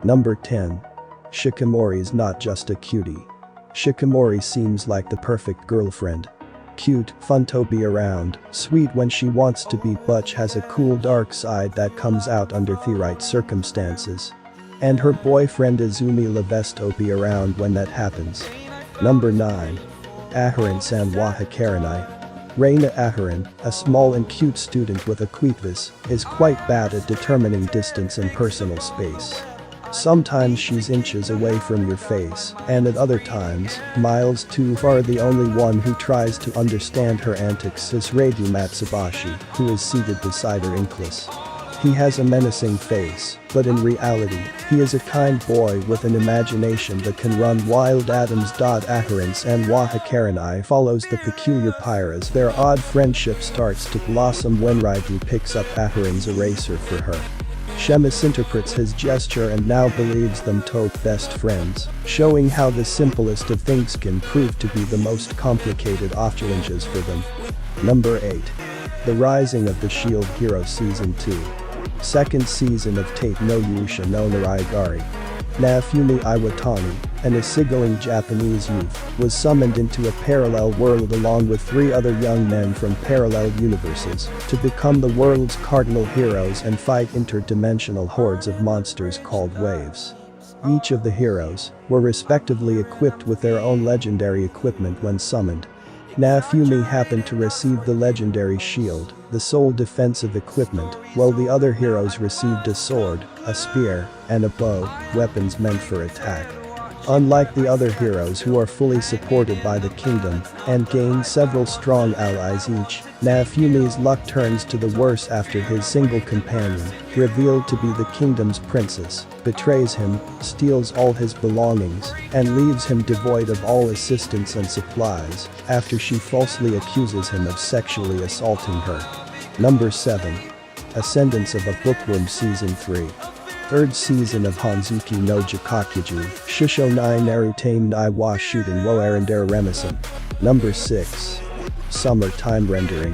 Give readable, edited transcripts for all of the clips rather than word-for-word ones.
Number 10. Shikimori's not just a cutie. Shikimori seems like the perfect girlfriend. Cute, fun to be around, sweet when she wants to be, but has a cool dark side that comes out under the right circumstances. And her boyfriend Izumi loves to be around when that happens. Number 9. Aharon-san wa Hikarinai. Reina Aharon, a small and cute student with a quickness, is quite bad at determining distance and personal space. Sometimes she's inches away from your face, and at other times, miles too far. The only one who tries to understand her antics is Reiju Matsubashi, who is seated beside her in class. He has a menacing face, but in reality, he is a kind boy with an imagination that can run wild. Adams. Aharon-san wa Hikarinai follows the peculiar pair as their odd friendship starts to blossom when Reiju picks up Aharon's eraser for her. She misinterprets his gesture and now believes them to be best friends, showing how the simplest of things can prove to be the most complicated of challenges for them. Number 8. The Rising of the Shield Hero Season 2. Second season of Tate no Yusha no Naraigari. Naofumi Iwatani, an easygoing Japanese youth, was summoned into a parallel world along with 3 other young men from parallel universes to become the world's cardinal heroes and fight interdimensional hordes of monsters called waves. Each of the heroes were respectively equipped with their own legendary equipment when summoned. Naofumi happened to receive the legendary shield, the sole defensive equipment, while the other heroes received a sword, a spear, and a bow, weapons meant for attack. Unlike the other heroes who are fully supported by the kingdom and gain several strong allies each, Naofumi's luck turns to the worse after his single companion, revealed to be the kingdom's princess, betrays him, steals all his belongings, and leaves him devoid of all assistance and supplies after she falsely accuses him of sexually assaulting her. Number 7. Ascendance of a Bookworm Season 3. Third season of Hanzuki no Jikakuju, Shisho nai Narutame nai wa Shuten wo Arendere Remisen. Number 6. Summertime Rendering.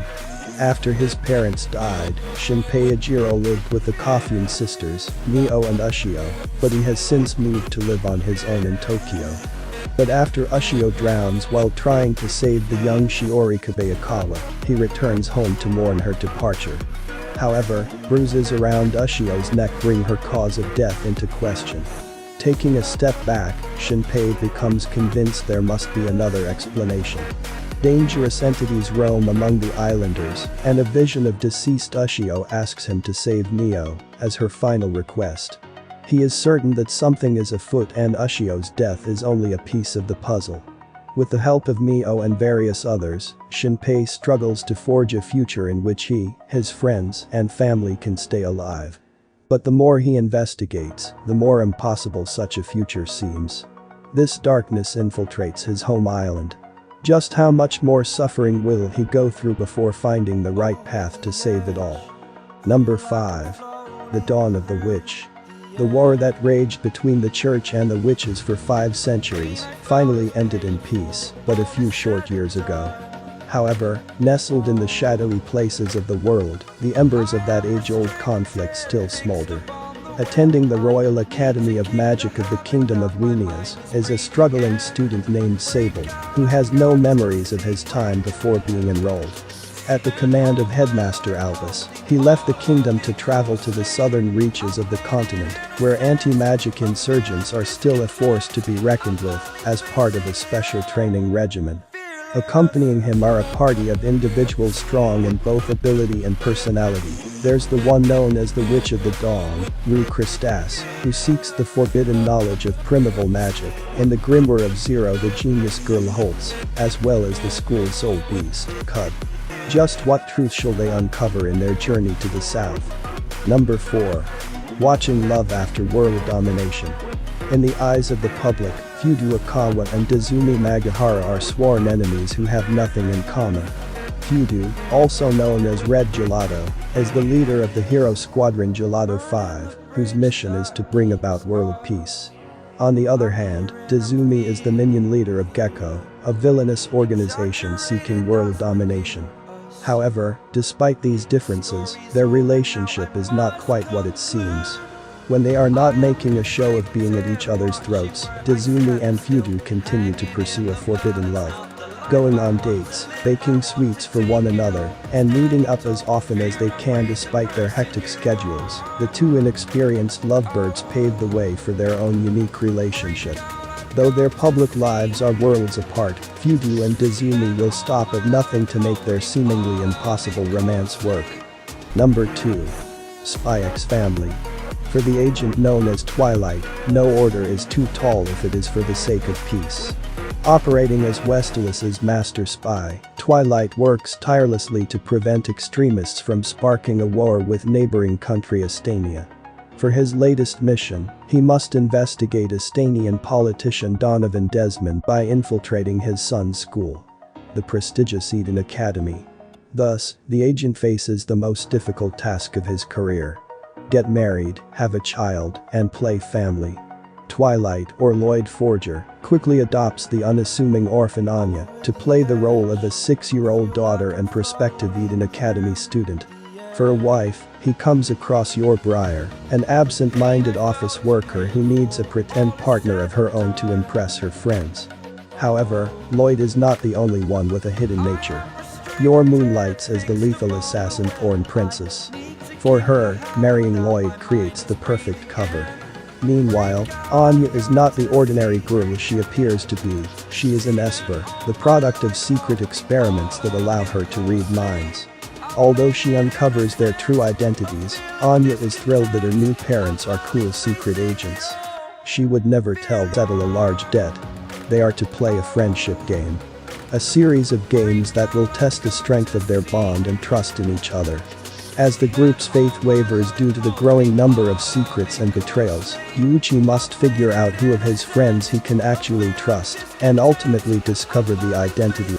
After his parents died, Shinpei Ejiro lived with the Kofun sisters, Mio and Ushio, but he has since moved to live on his own in Tokyo. But after Ushio drowns while trying to save the young Shiori Kobayakawa, he returns home to mourn her departure. However, bruises around Ushio's neck bring her cause of death into question. Taking a step back, Shinpei becomes convinced there must be another explanation. Dangerous entities roam among the islanders, and a vision of deceased Ushio asks him to save Mio as her final request. He is certain that something is afoot and Ushio's death is only a piece of the puzzle. With the help of Mio and various others, Shinpei struggles to forge a future in which he, his friends, and family can stay alive. But the more he investigates, the more impossible such a future seems. This darkness infiltrates his home island. Just how much more suffering will he go through before finding the right path to save it all? Number 5. The Dawn of the Witch. The war that raged between the church and the witches for 5 centuries finally ended in peace, but a few short years ago. However, nestled in the shadowy places of the world, the embers of that age-old conflict still smolder. Attending the Royal Academy of Magic of the Kingdom of Wenias is a struggling student named Sable, who has no memories of his time before being enrolled. At the command of Headmaster Albus, he left the kingdom to travel to the southern reaches of the continent, where anti-magic insurgents are still a force to be reckoned with, as part of a special training regimen. Accompanying him are a party of individuals strong in both ability and personality. There's the one known as the Witch of the Dawn, Rue Christas, who seeks the forbidden knowledge of primeval magic, and the Grimoire of Zero, the genius girl Holtz, as well as the school's soul beast, Cud. Just what truth shall they uncover in their journey to the south? Number 4. Watching Love After World Domination. In the eyes of the public, Fudu and Dazumi Magahara are sworn enemies who have nothing in common. Fudu, also known as Red Gelato, is the leader of the hero squadron Gelato 5, whose mission is to bring about world peace. On the other hand, Dazumi is the minion leader of Gecko, a villainous organization seeking world domination. However, despite these differences, their relationship is not quite what it seems. When they are not making a show of being at each other's throats, Dizumi and Fudu continue to pursue a forbidden love. Going on dates, baking sweets for one another, and meeting up as often as they can despite their hectic schedules, the two inexperienced lovebirds pave the way for their own unique relationship. Though their public lives are worlds apart, Fudu and Dizumi will stop at nothing to make their seemingly impossible romance work. Number 2. Spy X Family. For the agent known as Twilight, no order is too tall if it is for the sake of peace. Operating as Westeros' master spy, Twilight works tirelessly to prevent extremists from sparking a war with neighboring country Estania. For his latest mission, he must investigate Estanian politician Donovan Desmond by infiltrating his son's school, the prestigious Eden Academy. Thus, the agent faces the most difficult task of his career: get married, have a child, and play family. Twilight, or Lloyd Forger, quickly adopts the unassuming orphan Anya to play the role of a 6-year-old daughter and prospective Eden Academy student. For a wife, he comes across Yor Breyer, an absent-minded office worker who needs a pretend partner of her own to impress her friends. However, Lloyd is not the only one with a hidden nature. Yor moonlights as the lethal assassin Thorn Princess. For her, marrying Lloyd creates the perfect cover. Meanwhile, Anya is not the ordinary girl she appears to be. She is an Esper, the product of secret experiments that allow her to read minds. Although she uncovers their true identities, Anya is thrilled that her new parents are cool secret agents. She would never settle a large debt. They are to play a friendship game. A series of games that will test the strength of their bond and trust in each other. As the group's faith wavers due to the growing number of secrets and betrayals, Yuichi must figure out who of his friends he can actually trust and ultimately discover the identity